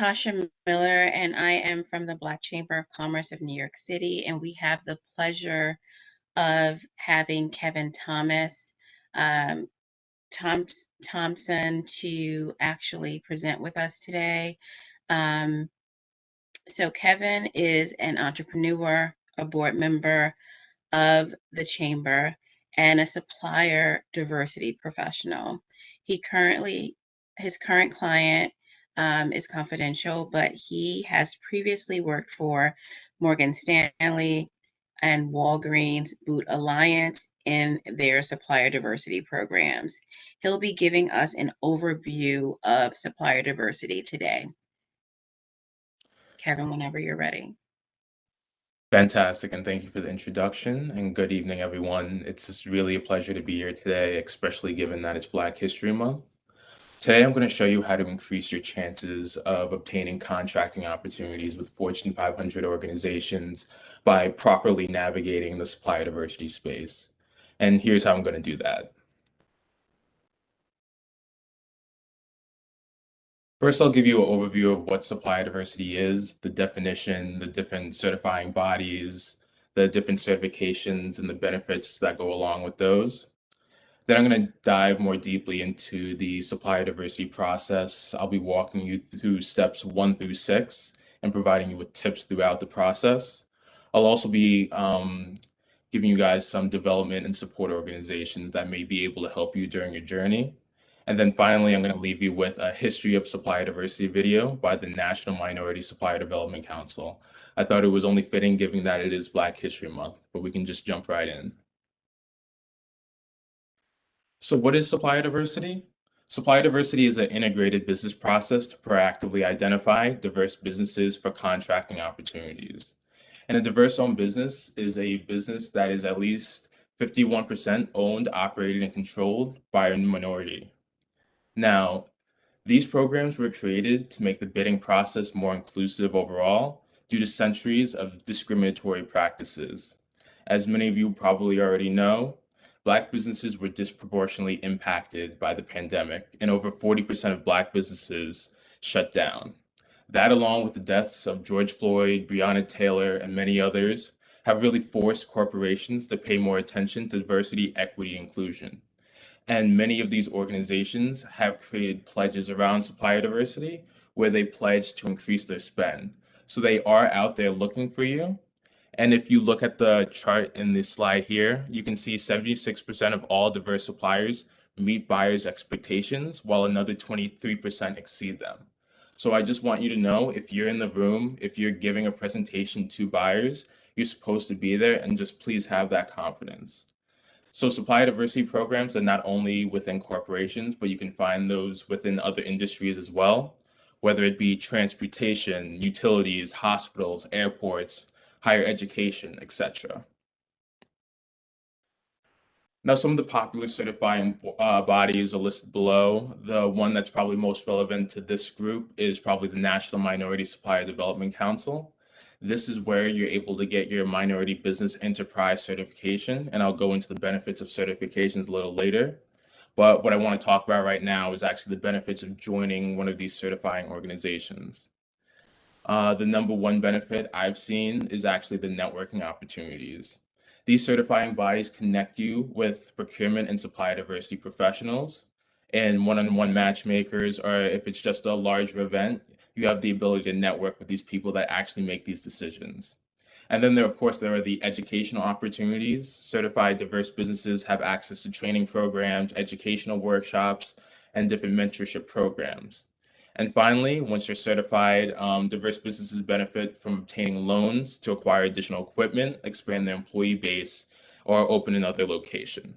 Tasha Miller, and I am from the Black Chamber of Commerce of New York City, and we have the pleasure of having Kevin um, Thompson to actually present with us today. Um, so Kevin is an entrepreneur, a board member of the Chamber, and a supplier diversity professional. His current client is confidential, but he has previously worked for Morgan Stanley and Walgreens Boot Alliance in their supplier diversity programs. He'll be giving us an overview of supplier diversity today. Kevin, whenever you're ready. Fantastic, and thank you for the introduction, and good evening, everyone. It's just really a pleasure to be here today, especially given that it's Black History Month. Today, I'm going to show you how to increase your chances of obtaining contracting opportunities with Fortune 500 organizations by properly navigating the supplier diversity space. And here's how I'm going to do that. First, I'll give you an overview of what supplier diversity is, the definition, the different certifying bodies, the different certifications, and the benefits that go along with those. Then I'm going to dive more deeply into the supplier diversity process. I'll be walking you through steps 1 through 6 and providing you with tips throughout the process. I'll also be giving you guys some development and support organizations that may be able to help you during your journey. And then finally, I'm going to leave you with a history of supplier diversity video by the National Minority Supplier Development Council. I thought it was only fitting given that it is Black History Month, but we can just jump right in. So what is supplier diversity? Supplier diversity is an integrated business process to proactively identify diverse businesses for contracting opportunities. And a diverse-owned business is a business that is at least 51% owned, operated, and controlled by a minority. Now, these programs were created to make the bidding process more inclusive overall due to centuries of discriminatory practices. As many of you probably already know, Black businesses were disproportionately impacted by the pandemic, and over 40% of Black businesses shut down. That, along with the deaths of George Floyd, Breonna Taylor, and many others, have really forced corporations to pay more attention to diversity, equity, inclusion. And many of these organizations have created pledges around supplier diversity where they pledge to increase their spend. So they are out there looking for you. And if you look at the chart in this slide here, you can see 76% of all diverse suppliers meet buyers' expectations, while another 23% exceed them. So I just want you to know, if you're in the room, if you're giving a presentation to buyers, you're supposed to be there, and just please have that confidence. So supplier diversity programs are not only within corporations, but you can find those within other industries as well, whether it be transportation, utilities, hospitals, airports, higher education, etc. Now, some of the popular certifying bodies are listed below. The one that's probably most relevant to this group is probably the National Minority Supplier Development Council. This is where you're able to get your Minority Business Enterprise certification, and I'll go into the benefits of certifications a little later. But what I want to talk about right now is actually the benefits of joining one of these certifying organizations. The number one benefit I've seen is actually the networking opportunities. These certifying bodies connect you with procurement and supply diversity professionals and one-on-one matchmakers, or if it's just a larger event, you have the ability to network with these people that actually make these decisions. And then of course, there are the educational opportunities. Certified diverse businesses have access to training programs, educational workshops, and different mentorship programs. And finally, once you're certified, diverse businesses benefit from obtaining loans to acquire additional equipment, expand their employee base, or open another location.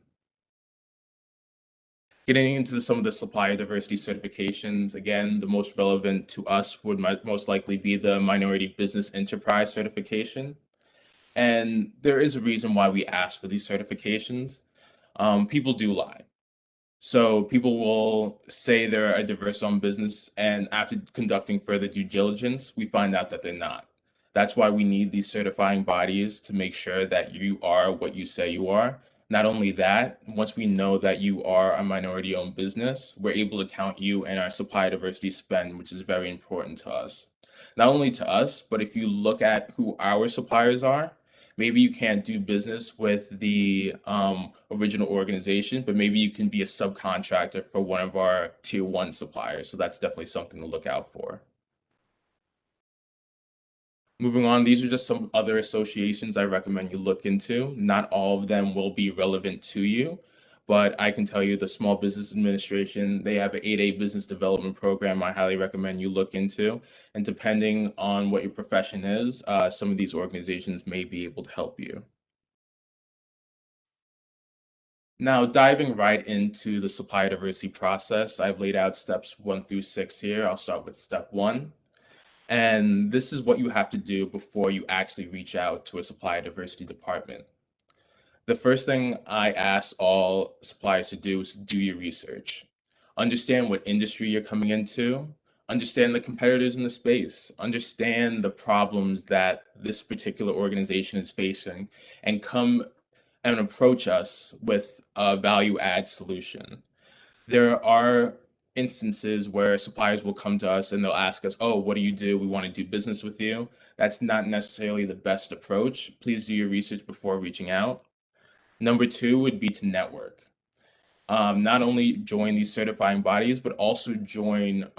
Getting into some of the supplier diversity certifications, again, the most relevant to us would most likely be the Minority Business Enterprise certification. And there is a reason why we ask for these certifications. People do lie. So people will say they're a diverse-owned business, and after conducting further due diligence, we find out that they're not. That's why we need these certifying bodies to make sure that you are what you say you are, Not only that, once we know that you are a minority-owned business, we're able to count you in our supply diversity spend, which is very important to us. Not only to us, but if you look at who our suppliers are, maybe you can't do business with the original organization, but maybe you can be a subcontractor for one of our tier one suppliers. So that's definitely something to look out for. Moving on, these are just some other associations I recommend you look into. Not all of them will be relevant to you, but I can tell you the Small Business Administration, they have an 8A business development program I highly recommend you look into. And depending on what your profession is, some of these organizations may be able to help you. Now, diving right into the supply diversity process, I've laid out steps 1 through 6 here. I'll start with step 1. And this is what you have to do before you actually reach out to a supply diversity department. The first thing I ask all suppliers to do is do your research. Understand what industry you're coming into, understand the competitors in the space, understand the problems that this particular organization is facing, and come and approach us with a value add solution. There are instances where suppliers will come to us and they'll ask us, "Oh, what do you do? We want to do business with you." That's not necessarily the best approach. Please do your research before reaching out. Number two would be to network. Not only join these certifying bodies, but also join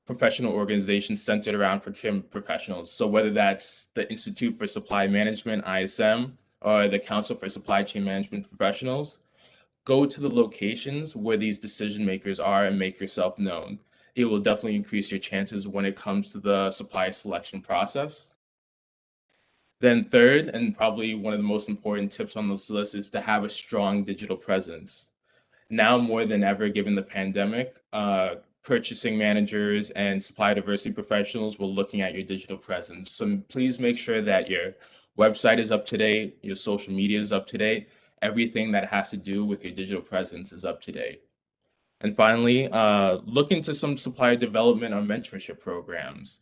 professional organizations centered around procurement professionals. So whether that's the Institute for Supply Management, ISM, or the Council for Supply Chain Management Professionals, go to the locations where these decision makers are and make yourself known. It will definitely increase your chances when it comes to the supply selection process. Then third, and probably one of the most important tips on this list, is to have a strong digital presence. Now more than ever, given the pandemic, purchasing managers and supply diversity professionals will looking at your digital presence. So please make sure that your website is up to date, your social media is up to date, everything that has to do with your digital presence is up to date. And finally, look into some supplier development or mentorship programs.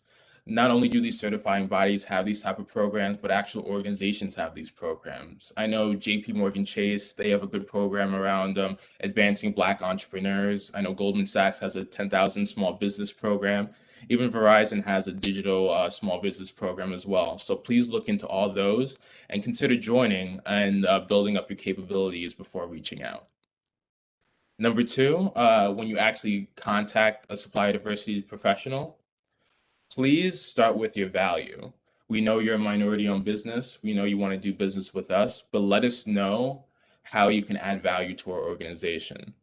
Not only do these certifying bodies have these type of programs, but actual organizations have these programs. I know JP Morgan Chase, they have a good program around advancing Black entrepreneurs. I know Goldman Sachs has a 10,000 small business program. Even Verizon has a digital small business program as well. So please look into all those and consider joining and building up your capabilities before reaching out. Number two, when you actually contact a supply diversity professional, please start with your value. We know you're a minority-owned business. We know you want to do business with us, but let us know how you can add value to our organization.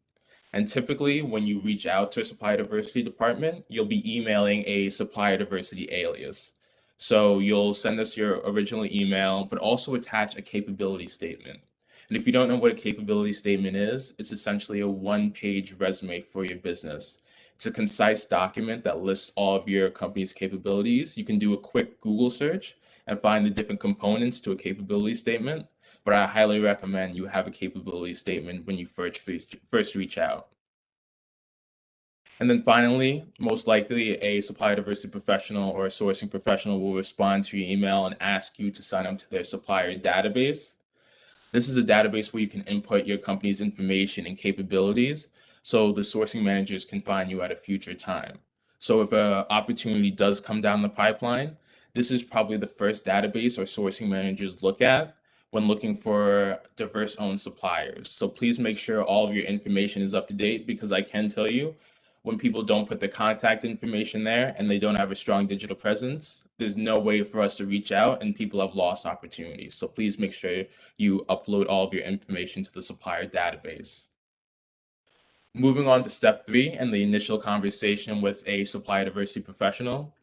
And typically, when you reach out to a supplier diversity department, you'll be emailing a supplier diversity alias. So you'll send us your original email, but also attach a capability statement. And if you don't know what a capability statement is, it's essentially a one-page resume for your business. It's a concise document that lists all of your company's capabilities. You can do a quick Google search and find the different components to a capability statement, but I highly recommend you have a capability statement when you first reach out. And then finally, most likely a supply diversity professional or a sourcing professional will respond to your email and ask you to sign up to their supplier database. This is a database where you can input your company's information and capabilities so the sourcing managers can find you at a future time. So if an opportunity does come down the pipeline, this is probably the first database or sourcing managers look at when looking for diverse owned suppliers. So please make sure all of your information is up to date, because I can tell you, when people don't put the contact information there and they don't have a strong digital presence, there's no way for us to reach out and people have lost opportunities. So please make sure you upload all of your information to the supplier database. Moving on to step 3 and the initial conversation with a supply diversity professional.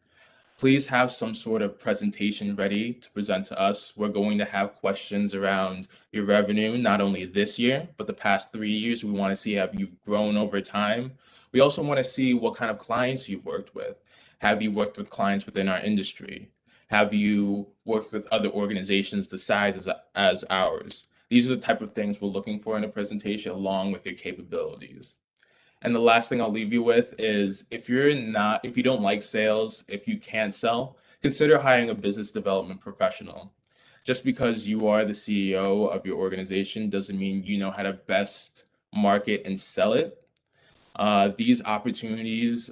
Please have some sort of presentation ready to present to us. We're going to have questions around your revenue, not only this year, but the past 3 years. We want to see have you grown over time. We also want to see what kind of clients you've worked with. Have you worked with clients within our industry? Have you worked with other organizations the size as ours? These are the type of things we're looking for in a presentation, along with your capabilities. And the last thing I'll leave you with is, if you don't like sales, if you can't sell, consider hiring a business development professional. Just because you are the CEO of your organization doesn't mean you know how to best market and sell it. These opportunities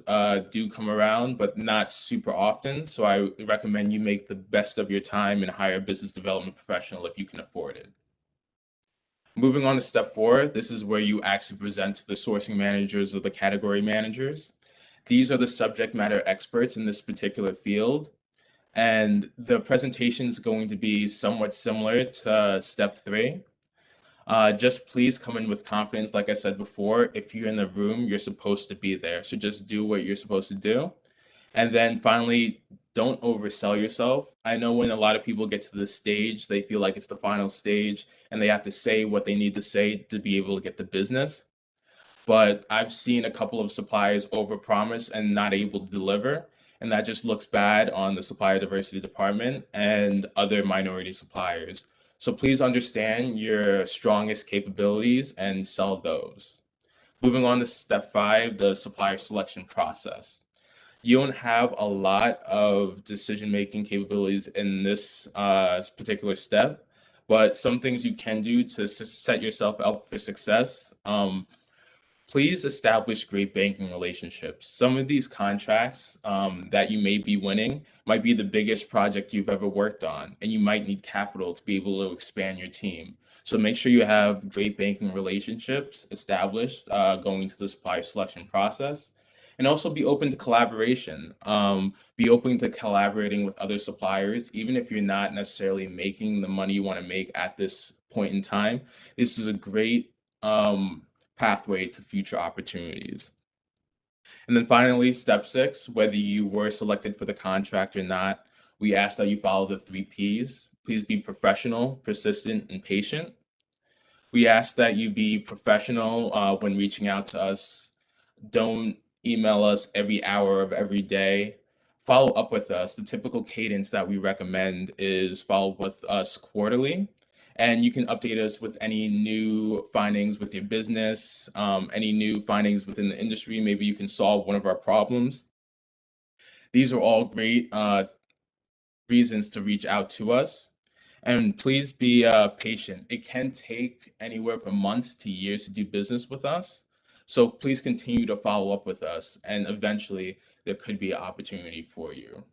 do come around, but not super often. So I recommend you make the best of your time and hire a business development professional if you can afford it. Moving on to step 4, this is where you actually present to the sourcing managers or the category managers. These are the subject matter experts in this particular field. And the presentation is going to be somewhat similar to step 3. Just please come in with confidence. Like I said before, if you're in the room, you're supposed to be there. So just do what you're supposed to do. And then finally, don't oversell yourself. I know when a lot of people get to this stage, they feel like it's the final stage and they have to say what they need to say to be able to get the business. But I've seen a couple of suppliers overpromise and not able to deliver. And that just looks bad on the supplier diversity department and other minority suppliers. So please understand your strongest capabilities and sell those. Moving on to step 5, the supplier selection process. You don't have a lot of decision-making capabilities in this particular step, but some things you can do to set yourself up for success. Please establish great banking relationships. Some of these contracts that you may be winning might be the biggest project you've ever worked on, and you might need capital to be able to expand your team. So make sure you have great banking relationships established going into the supplier selection process. And also be open to collaboration. Be open to collaborating with other suppliers, even if you're not necessarily making the money you want to make at this point in time. This is a great pathway to future opportunities. And then finally, step 6, whether you were selected for the contract or not, we ask that you follow the 3 Ps. Please be professional, persistent, and patient. We ask that you be professional when reaching out to us. Don't email us every hour of every day. Follow up with us. The typical cadence that we recommend is follow up with us quarterly. And you can update us with any new findings with your business, any new findings within the industry. Maybe you can solve one of our problems. These are all great reasons to reach out to us. And please be patient. It can take anywhere from months to years to do business with us. So please continue to follow up with us, and eventually there could be an opportunity for you.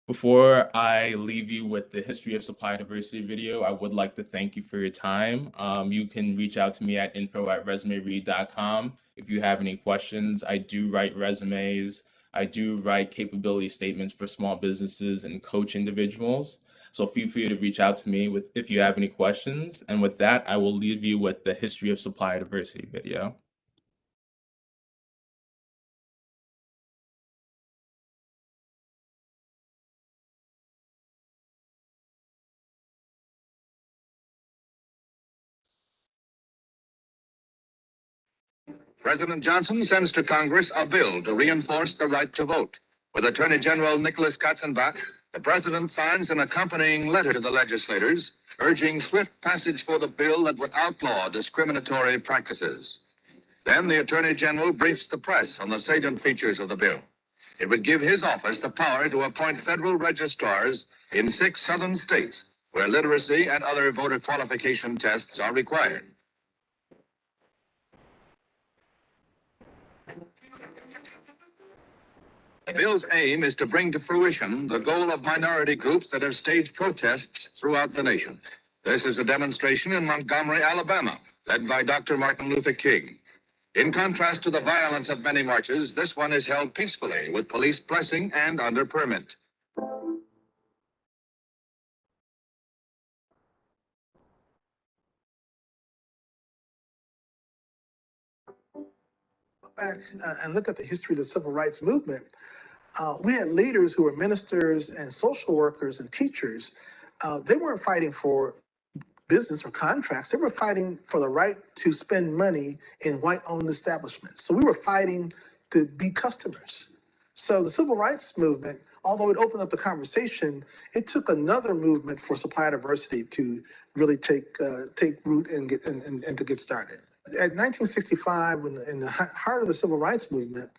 Before I leave you with the history of supply diversity video, I would like to thank you for your time. You can reach out to me at info@resumeread.com if you have any questions. I do write resumes. I do write capability statements for small businesses and coach individuals. So feel free to reach out to me if you have any questions. And with that, I will leave you with the history of supply diversity video. President Johnson sends to Congress a bill to reinforce the right to vote. With Attorney General Nicholas Katzenbach, the president signs an accompanying letter to the legislators urging swift passage for the bill that would outlaw discriminatory practices. Then the Attorney General briefs the press on the salient features of the bill. It would give his office the power to appoint federal registrars in 6 southern states where literacy and other voter qualification tests are required. The bill's aim is to bring to fruition the goal of minority groups that have staged protests throughout the nation. This is a demonstration in Montgomery, Alabama, led by Dr. Martin Luther King. In contrast to the violence of many marches, this one is held peacefully with police blessing and under permit. Back and look at the history of the civil rights movement, we had leaders who were ministers and social workers and teachers. They weren't fighting for business or contracts. They were fighting for the right to spend money in white-owned establishments. So we were fighting to be customers. So the civil rights movement, although it opened up the conversation, it took another movement for supply diversity to really take root and to get started. At 1965, in the heart of the civil rights movement,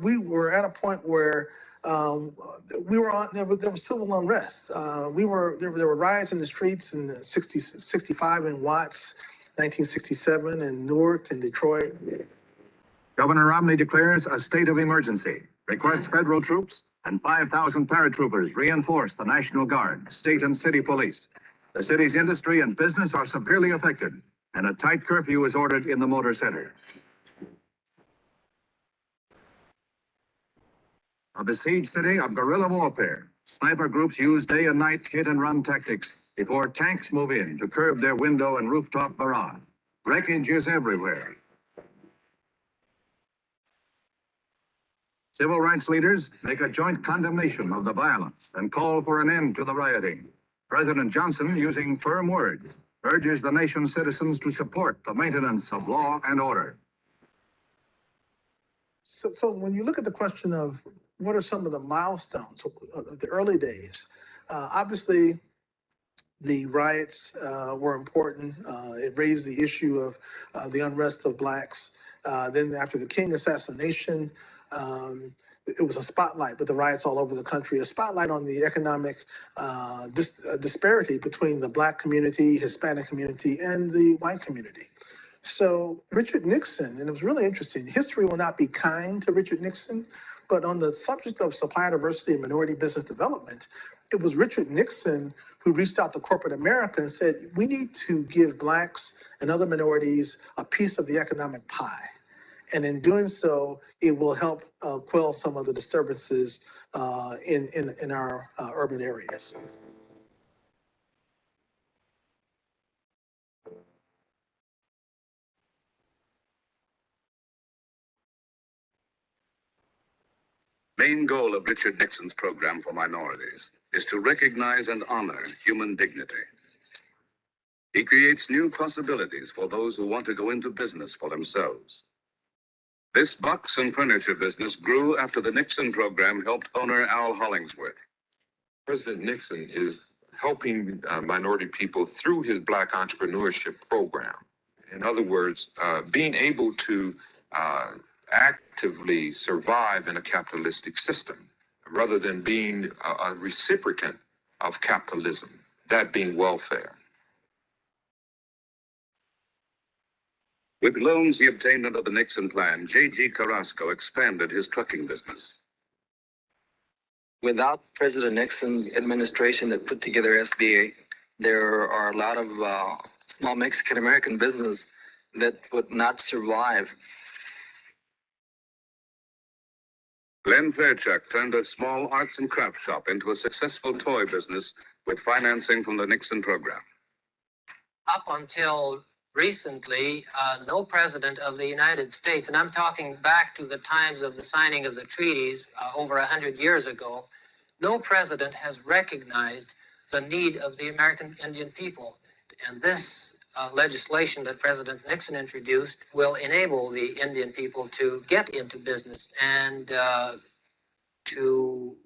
we were at a point where um, there was civil unrest. There were riots in the streets in 65 in Watts, 1967 in Newark and Detroit. Governor Romney declares a state of emergency, requests federal troops and 5,000 paratroopers reinforce the National Guard, state and city police. The city's industry and business are severely affected, and a tight curfew is ordered in the Motor Center. A besieged city of guerrilla warfare. Sniper groups use day and night hit-and-run tactics before tanks move in to curb their window and rooftop barrage. Wreckage is everywhere. Civil rights leaders make a joint condemnation of the violence and call for an end to the rioting. President Johnson, using firm words, urges the nation's citizens to support the maintenance of law and order. So when you look at the question of what are some of the milestones of the early days, obviously the riots were important. It raised the issue of the unrest of blacks. Then after the King assassination, it was a spotlight with the riots all over the country, a spotlight on the economic disparity between the black community, Hispanic community, and the white community. So Richard Nixon, and it was really interesting, history will not be kind to Richard Nixon, but on the subject of supplier diversity and minority business development, it was Richard Nixon who reached out to corporate America and said, we need to give blacks and other minorities a piece of the economic pie. And in doing so, it will help quell some of the disturbances in our urban areas. Main goal of Richard Nixon's program for minorities is to recognize and honor human dignity. He creates new possibilities for those who want to go into business for themselves. This box and furniture business grew after the Nixon program helped owner Al Hollingsworth. President Nixon is helping minority people through his Black entrepreneurship program. In other words, being able to actively survive in a capitalistic system rather than being a reciprocant of capitalism, that being welfare. With loans he obtained under the Nixon plan, J.G. Carrasco expanded his trucking business. Without President Nixon's administration that put together SBA, there are a lot of small Mexican-American businesses that would not survive. Glenn Fairchuck turned a small arts and crafts shop into a successful toy business with financing from the Nixon program. Up until recently, no president of the United States, and I'm talking back to the times of the signing of the treaties over 100 years ago, no president has recognized the need of the American Indian people. And this legislation that President Nixon introduced will enable the Indian people to get into business and to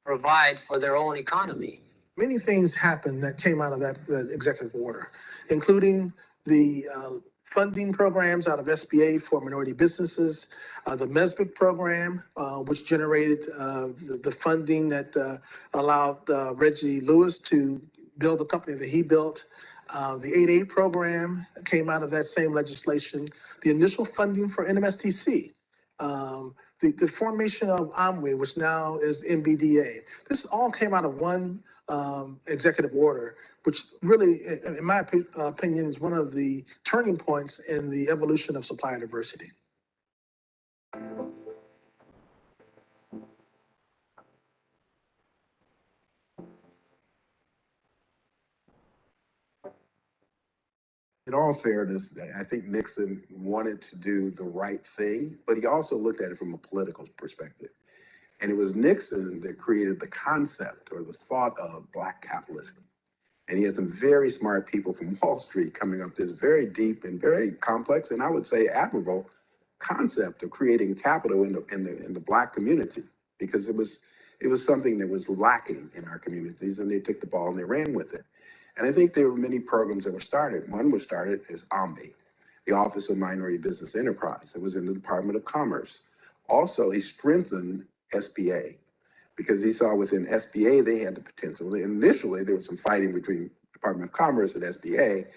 provide for their own economy. Many things happened that came out of that executive order, including the funding programs out of SBA for minority businesses, the MESBIC program, which generated the funding that allowed Reggie Lewis to build the company that he built. The 8A program came out of that same legislation. The initial funding for NMSTC, the formation of AMWE, which now is MBDA. This all came out of one executive order, which really, in my opinion, is one of the turning points in the evolution of supplier diversity. In all fairness, I think Nixon wanted to do the right thing, but he also looked at it from a political perspective. And it was Nixon that created the concept or the thought of Black capitalism. And he had some very smart people from Wall Street coming up with this very deep and very complex, and I would say admirable, concept of creating capital in the Black community, because it was something that was lacking in our communities, and they took the ball and they ran with it. And I think there were many programs that were started. One was started as OMBE, the Office of Minority Business Enterprise. It was in the Department of Commerce. Also, he strengthened SBA because he saw within SBA they had the potential. Initially, there was some fighting between Department of Commerce and SBA,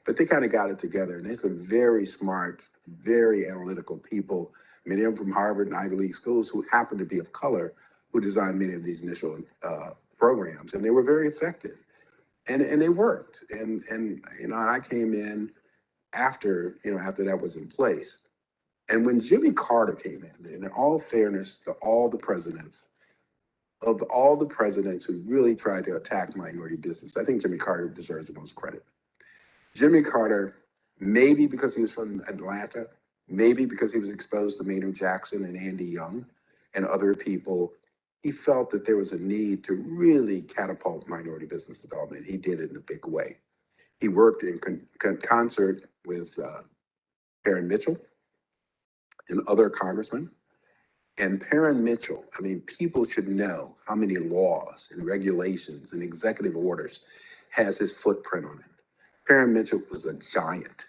but they kind of got it together. And they're some very smart, very analytical people, many of them from Harvard and Ivy League schools who happen to be of color, who designed many of these initial programs. And they were very effective. And they worked. And you know, I came in after that was in place. And when Jimmy Carter came in all fairness to all the presidents, of all the presidents who really tried to attack minority business, I think Jimmy Carter deserves the most credit. Jimmy Carter, maybe because he was from Atlanta, maybe because he was exposed to Maynard Jackson and Andy Young and other people, he felt that there was a need to really catapult minority business development. He did it in a big way. He worked in concert with Perrin Mitchell and other congressmen. And Perrin Mitchell, I mean, people should know how many laws and regulations and executive orders has his footprint on it. Perrin Mitchell was a giant.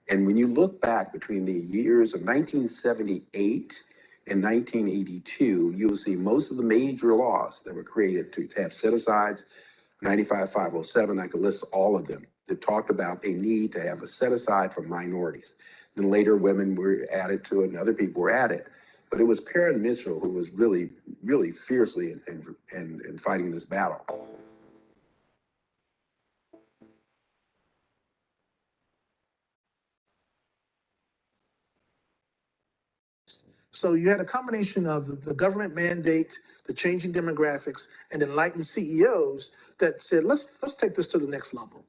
And when you look back between the years of 1978 and 1982, you'll see most of the major laws that were created to have set-asides, 95-507, I could list all of them, that talked about a need to have a set-aside for minorities. Then later women were added to it and other people were added. But it was Perrin Mitchell who was really, really fiercely in fighting this battle. So you had a combination of the government mandate, the changing demographics, and enlightened CEOs that said, let's take this to the next level.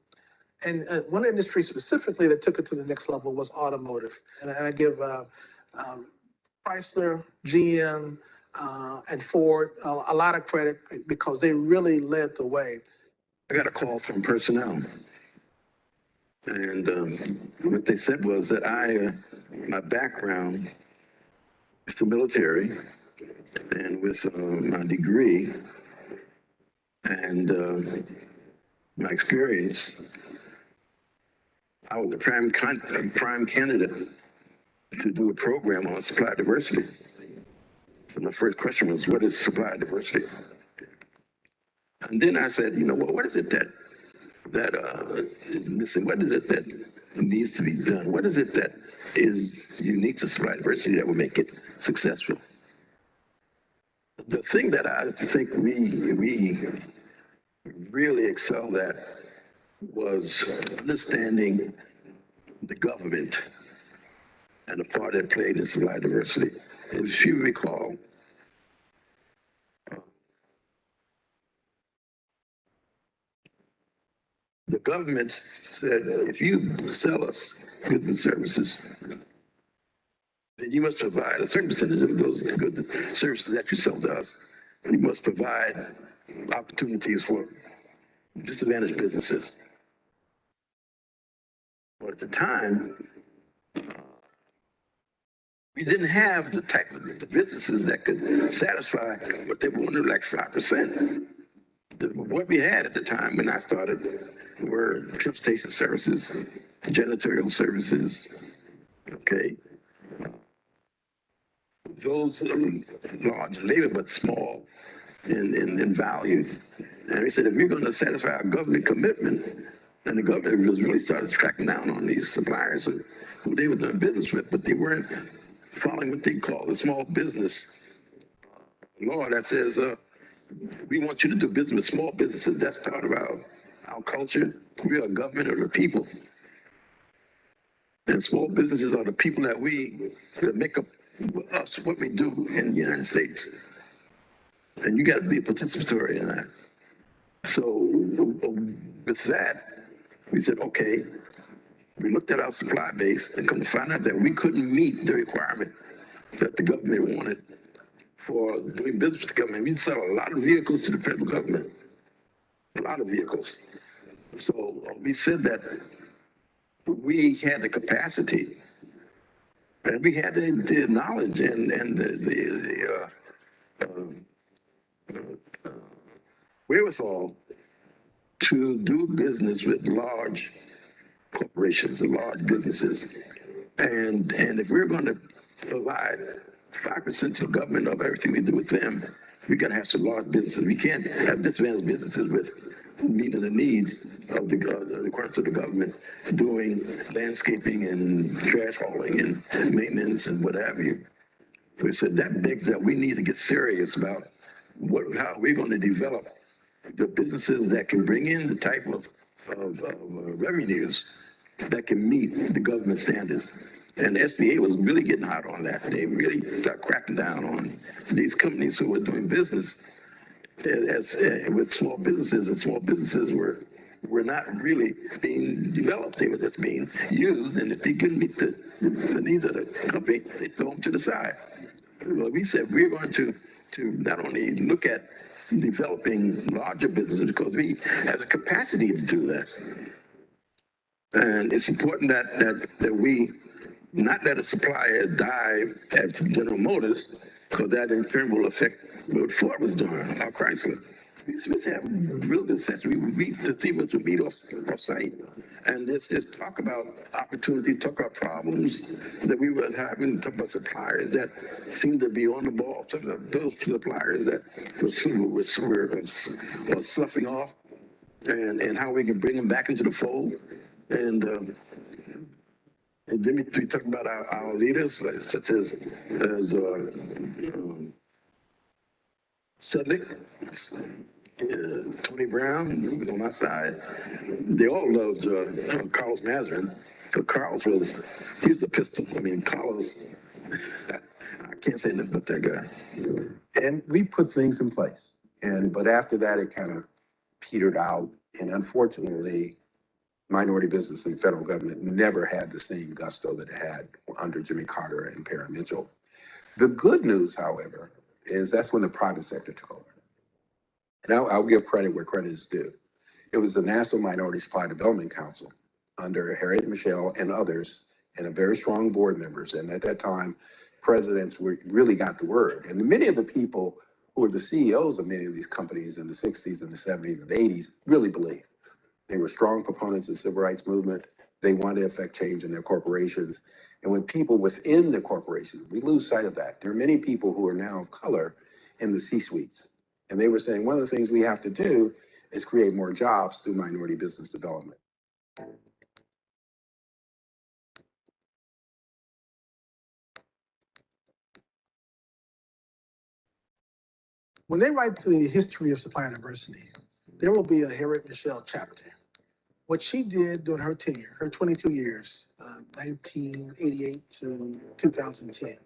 And one industry specifically that took it to the next level was automotive. And I give Chrysler, GM, and Ford a lot of credit because they really led the way. I got a call from personnel. And what they said was that my background is the military, and with my degree and my experience, I was a prime candidate to do a program on supplier diversity. So my first question was, what is supplier diversity? And then I said, you know, what is it that is missing? What is it that needs to be done? What is it that is unique to supplier diversity that will make it successful? The thing that I think we really excelled at was understanding the government and the part it played in supplier diversity. If you recall, the government said, if you sell us goods and services, then you must provide a certain percentage of those goods and services that you sell to us. You must provide opportunities for disadvantaged businesses. But at the time, we didn't have the type of the businesses that could satisfy what they wanted, like 5%. What we had at the time when I started were transportation services, janitorial services, okay? Those large labor, but small in value. And we said, if we're going to satisfy our government commitment, and the government was really started tracking down on these suppliers who they were doing business with, but they weren't following what they call the small business law that says, we want you to do business with small businesses. That's part of our culture. We are a government of the people. And small businesses are the people that make up us, what we do in the United States. And you got to be participatory in that. So with that, we said, okay, we looked at our supply base and come to find out that we couldn't meet the requirement that the government wanted for doing business with the government. We sell a lot of vehicles to the federal government, a lot of vehicles. So we said that we had the capacity and we had the knowledge and the wherewithal to do business with large corporations and large businesses. And if we're going to provide 5% to the government of everything we do with them, We got to have some large businesses. We can't have disadvantaged businesses with meeting the needs of the requirements of the government, doing landscaping and trash hauling and maintenance and what have you. We said that begs that we need to get serious about how we're going to develop the businesses that can bring in the type of revenues that can meet the government standards. And the SBA was really getting hot on that. They really got cracking down on these companies who were doing business with small businesses, and small businesses were not really being developed. They were just being used, and if they couldn't meet the needs of the company, they throw them to the side. Well, we said we're going to not only look at developing larger businesses because we have the capacity to do that. And it's important that we not let a supplier dive at General Motors, because that in turn will affect what Ford was doing, or Chrysler. We supposed to have real discussion. We meet to see what we meet off site, and just talk about opportunity, talk about problems that we were having, talk about suppliers that seem to be on the ball, talk about those suppliers that were sloughing off, and how we can bring them back into the fold. And then we talk about our leaders, such as Sedlick, Tony Brown, who was on my side. They all loved Carlos Mazarin. So Carlos he was a pistol. I mean, Carlos, I can't say enough about that guy. And we put things in place. But after that, it kind of petered out. And unfortunately, minority business and federal government never had the same gusto that it had under Jimmy Carter and Perry Mitchell. The good news, however, is that's when the private sector took over. And I'll give credit where credit is due. It was the National Minority Supply Development Council under Harriet Michelle and others, and a very strong board members. And at that time, presidents really got the word. And many of the people who were the CEOs of many of these companies in the 60s and the 70s and the 80s really believed. They were strong proponents of the civil rights movement. They wanted to affect change in their corporations. And when people within the corporations, we lose sight of that. There are many people who are now of color in the C-suites. And they were saying one of the things we have to do is create more jobs through minority business development. When they write the history of supplier diversity, there will be a Harriet Michelle chapter. What she did during her tenure, her 22 years, 1988 to 2010,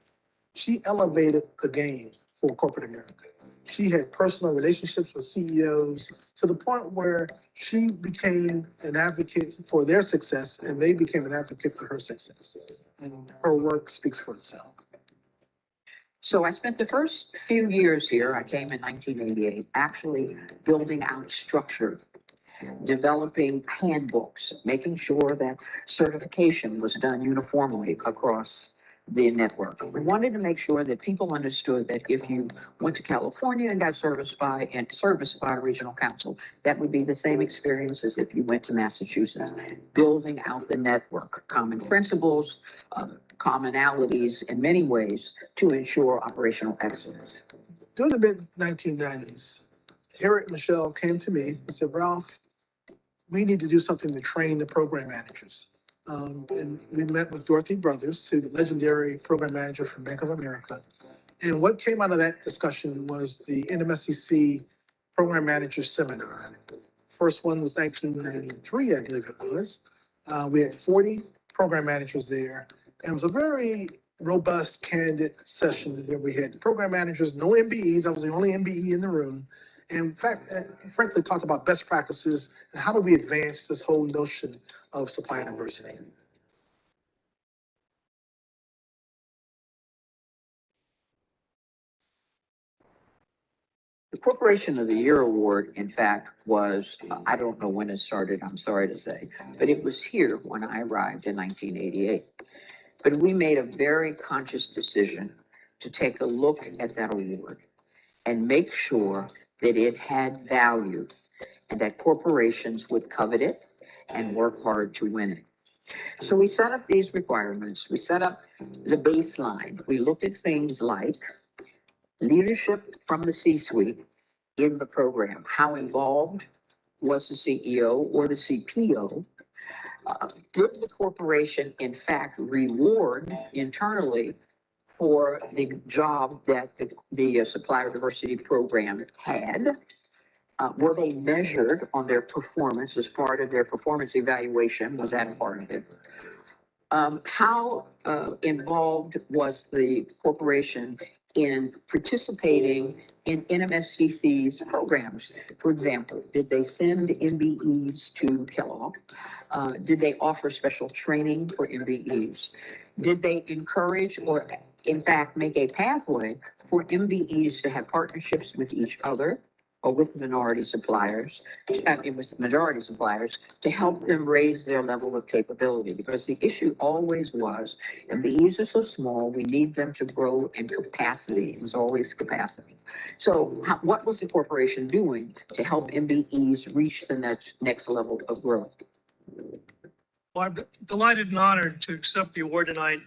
she elevated the game for corporate America. She had personal relationships with CEOs to the point where she became an advocate for their success, and they became an advocate for her success. And her work speaks for itself. So I spent the first few years here, I came in 1988, actually building out structure, developing handbooks, making sure that certification was done uniformly across the network. We wanted to make sure that people understood that if you went to California and got serviced by a regional council, that would be the same experience as if you went to Massachusetts. Building out the network, common principles, commonalities in many ways to ensure operational excellence. During the mid-1990s, Harriet Michelle came to me and said, Ralph, we need to do something to train the program managers. And we met with Dorothy Brothers, who's the legendary program manager from Bank of America. And what came out of that discussion was the NMSCC Program Manager Seminar. First one was 1993, I believe it was. We had 40 program managers there. And it was a very robust, candid session where we had program managers, no MBEs. I was the only MBE in the room. And in fact, frankly, talked about best practices and how do we advance this whole notion of supplier diversity. The Corporation of the Year Award, in fact, was, I don't know when it started, I'm sorry to say, but it was here when I arrived in 1988. But we made a very conscious decision to take a look at that award and make sure that it had value and that corporations would covet it and work hard to win it. So we set up these requirements. We set up the baseline. We looked at things like leadership from the C-suite in the program. How involved was the CEO or the CPO? Did the corporation, in fact, reward internally for the job that the Supplier Diversity Program had? Were they measured on their performance as part of their performance evaluation? Was that part of it? How involved was the corporation in participating in NMSDC's programs? For example, did they send MBEs to Kellogg? Did they offer special training for MBEs? Did they encourage or, in fact, make a pathway for MBEs to have partnerships with each other or with minority suppliers, with majority suppliers, to help them raise their level of capability? Because the issue always was, MBEs are so small, we need them to grow in capacity. It was always capacity. So what was the corporation doing to help MBEs reach the next level of growth? Well, I'm delighted and honored to accept the award tonight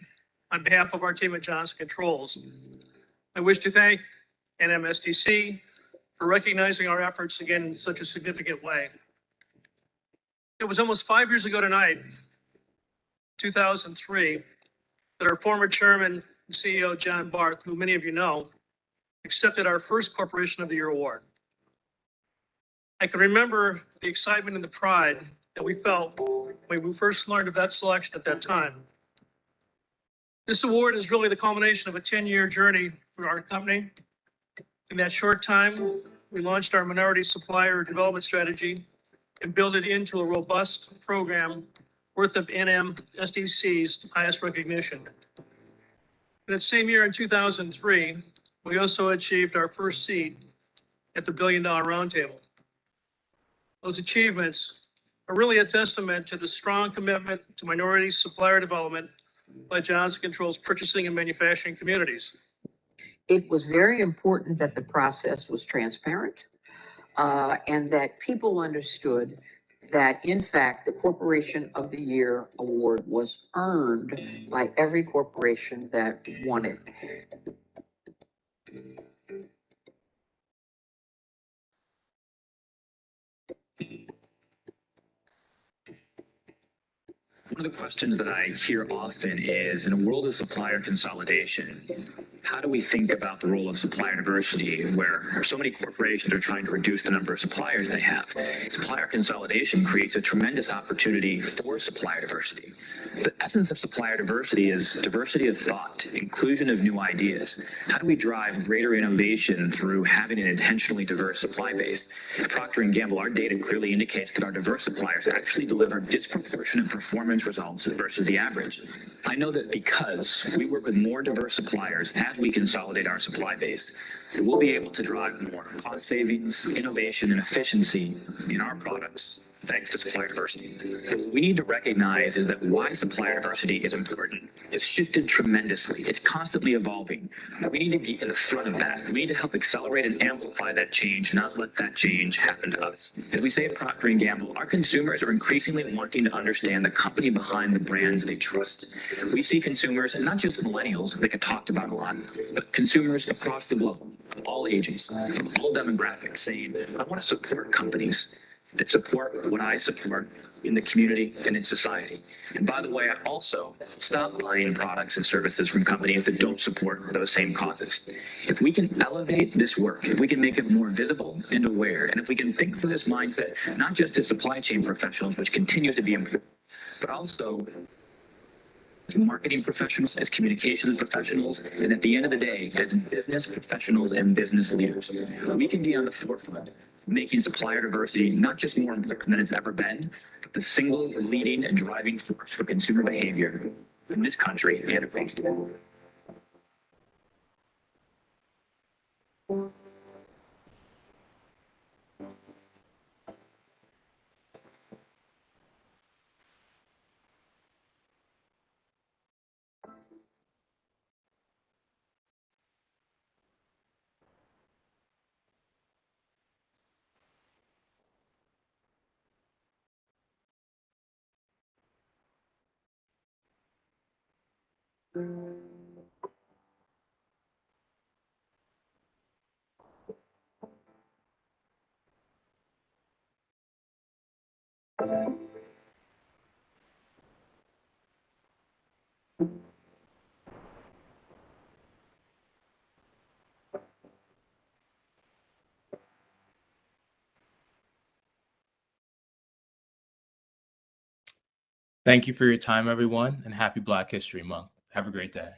on behalf of our team at Johnson Controls. I wish to thank NMSDC for recognizing our efforts again in such a significant way. It was almost 5 years ago tonight, 2003, that our former chairman and CEO, John Barth, who many of you know, accepted our first Corporation of the Year award. I can remember the excitement and the pride that we felt when we first learned of that selection at that time. This award is really the culmination of a 10-year journey for our company. In that short time, we launched our minority supplier development strategy and built it into a robust program worth of NMSDC's highest recognition. In that same year, in 2003, we also achieved our first seat at the $1 Billion Roundtable. Those achievements are really a testament to the strong commitment to minority supplier development by Johnson Controls purchasing and manufacturing communities. It was very important that the process was transparent, and that people understood that, in fact, the Corporation of the Year award was earned by every corporation that won it. One of the questions that I hear often is, in a world of supplier consolidation, how do we think about the role of supplier diversity, where so many corporations are trying to reduce the number of suppliers they have? Supplier consolidation creates a tremendous opportunity for supplier diversity. The essence of supplier diversity is diversity of thought, inclusion of new ideas. How do we drive greater innovation through having an intentionally diverse supply base? At Procter & Gamble, our data clearly indicates that our diverse suppliers actually deliver disproportionate performance results versus the average. I know that because we work with more diverse suppliers as we consolidate our supply base, we'll be able to drive more cost savings, innovation, and efficiency in our products, thanks to supplier diversity. What we need to recognize is that why supplier diversity is important. It's shifted tremendously. It's constantly evolving. We need to be in the front of that. We need to help accelerate and amplify that change, not let that change happen to us. As we say at Procter & Gamble, our consumers are increasingly wanting to understand the company behind the brands they trust. We see consumers, and not just millennials, that get talked about a lot, but consumers across the globe, of all ages, of all demographics, saying, I want to support companies that support what I support in the community and in society. And by the way, I also stop buying products and services from companies that don't support those same causes. If we can elevate this work, if we can make it more visible and aware, and if we can think through this mindset, not just as supply chain professionals, which continues to be important, but also as marketing professionals, as communications professionals, and at the end of the day, as business professionals and business leaders, we can be on the forefront, making supplier diversity not just more important than it's ever been, but the single leading and driving force for consumer behavior in this country and across the world. Thank you for your time, everyone, and happy Black History Month. Have a great day.